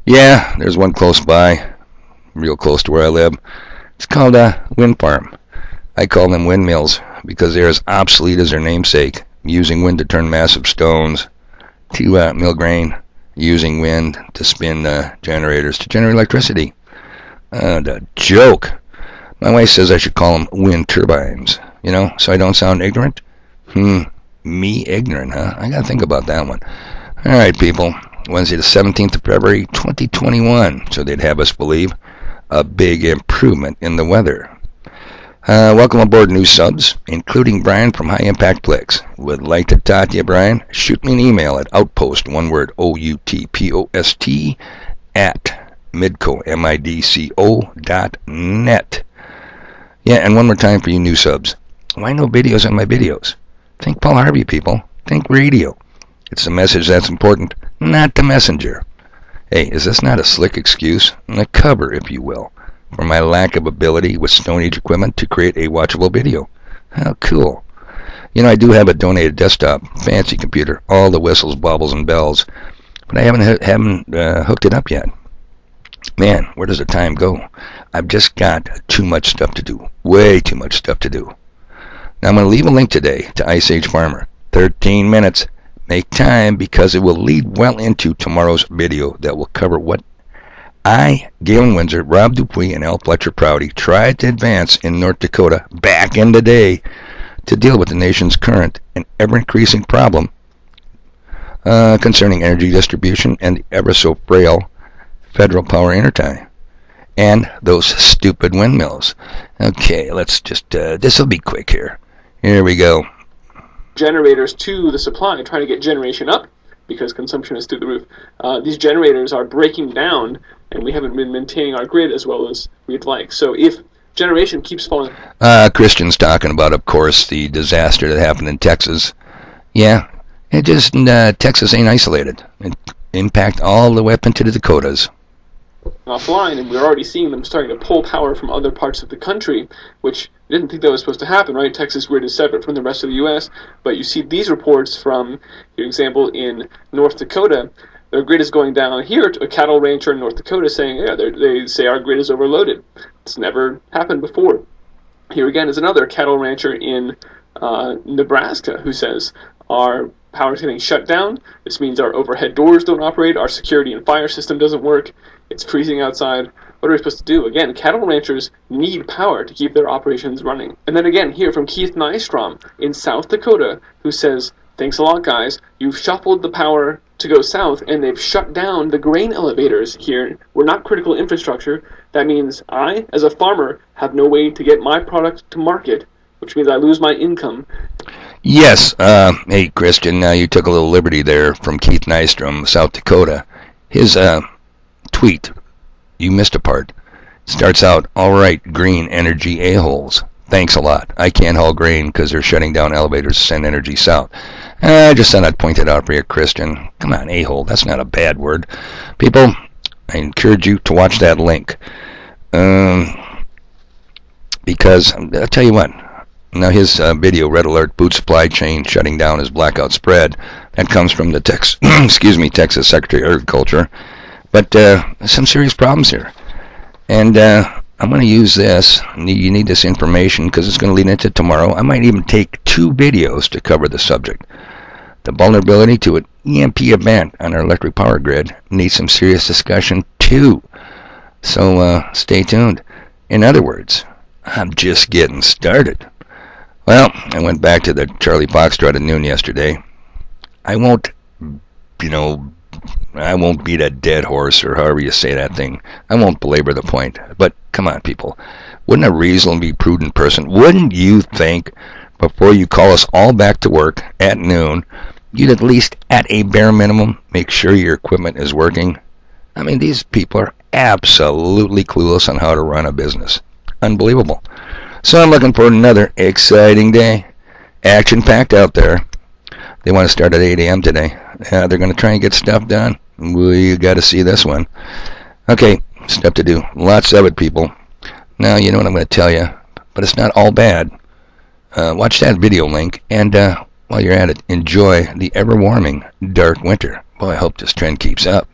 Yeah, there's one close by, real close to where I live. It's called a wind farm. I call them windmills because they're as obsolete as their namesake, using wind to turn massive stones to mill grain, using wind to spin generators to generate electricity. The joke. My wife says I should call them wind turbines, so I don't sound ignorant. Me ignorant, huh? I gotta think about that one. Alright, people. Wednesday the 17th of February, 2021. So they'd have us believe a big improvement in the weather. Welcome aboard, new subs, including Brian from High Impact Clicks. Would like to talk to you, Brian? Shoot me an email at outpost, one word, OUTPOST, at midco, midco.net. Yeah, and one more time for you new subs. Why no videos on my videos? Think Paul Harvey, people. Think radio. It's the message that's important, not the messenger. Hey, is this not a slick excuse? A cover, if you will, for my lack of ability with Stone Age equipment to create a watchable video? How cool. I do have a donated desktop, fancy computer, all the whistles, bobbles, and bells, but I haven't hooked it up yet. Man, where does the time go? I've just got too much stuff to do. Way too much stuff to do. Now I'm going to leave a link today to Ice Age Farmer. 13 minutes. Make time because it will lead well into tomorrow's video that will cover what Galen Windsor, Rob Dupuis, and Al Fletcher Prouty tried to advance in North Dakota back in the day to deal with the nation's current and ever-increasing problem concerning energy distribution and the ever-so-frail federal power intertie. And those stupid windmills. Okay, let's just, this will be quick here. Here we go. Generators to the supply, trying to get generation up because consumption is through the roof. These generators are breaking down, and we haven't been maintaining our grid as well as we'd like. So if generation keeps falling... Christian's talking about, of course, the disaster that happened in Texas. Yeah, it just, Texas ain't isolated. It impact all the way up into the Dakotas. Offline, and we're already seeing them starting to pull power from other parts of the country, which we didn't think that was supposed to happen, right? Texas grid is separate from the rest of the U.S., but you see these reports from, for example, in North Dakota, their grid is going down here to a cattle rancher in North Dakota saying, yeah, they say our grid is overloaded. It's never happened before. Here again is another cattle rancher in Nebraska who says our power is getting shut down. This means our overhead doors don't operate, our security and fire system doesn't work, it's freezing outside. What are we supposed to do? Again, cattle ranchers need power to keep their operations running. And then again, here from Keith Nystrom in South Dakota, who says, thanks a lot, guys. You've shuffled the power to go south, and they've shut down the grain elevators here. We're not critical infrastructure. That means I, as a farmer, have no way to get my product to market, which means I lose my income. Yes. Hey, Christian, you took a little liberty there from Keith Nystrom, South Dakota. His tweet, you missed a part. Starts out, all right, green energy a-holes. Thanks a lot. I can't haul grain because they're shutting down elevators to send energy south. I just thought I'd point it out for you, Christian. Come on, a-hole. That's not a bad word. People, I encourage you to watch that link. Because, I'll tell you what. Now his video, Red Alert, Food Supply Chain shutting down his blackout spread. That comes from the Texas Secretary of Agriculture. But some serious problems here. And I'm going to use this. You need this information because it's going to lead into tomorrow. I might even take 2 videos to cover the subject. The vulnerability to an EMP event on our electric power grid needs some serious discussion too. So stay tuned. In other words, I'm just getting started. Well, I went back to the Charlie Foxtrot at noon yesterday. I won't beat a dead horse, or however you say that thing. I won't belabor the point. But come on, people. Wouldn't a reasonably prudent person, wouldn't you think, before you call us all back to work at noon, you'd at least, at a bare minimum, make sure your equipment is working? I mean, these people are absolutely clueless on how to run a business. Unbelievable. So I'm looking for another exciting day. Action-packed out there. They want to start at 8 a.m. today. They're going to try and get stuff done. Well, you got to see this one. Okay, stuff to do. Lots of it, people. Now, you know what I'm going to tell you, but it's not all bad. Watch that video link, and while you're at it, enjoy the ever-warming dark winter. Boy, I hope this trend keeps up.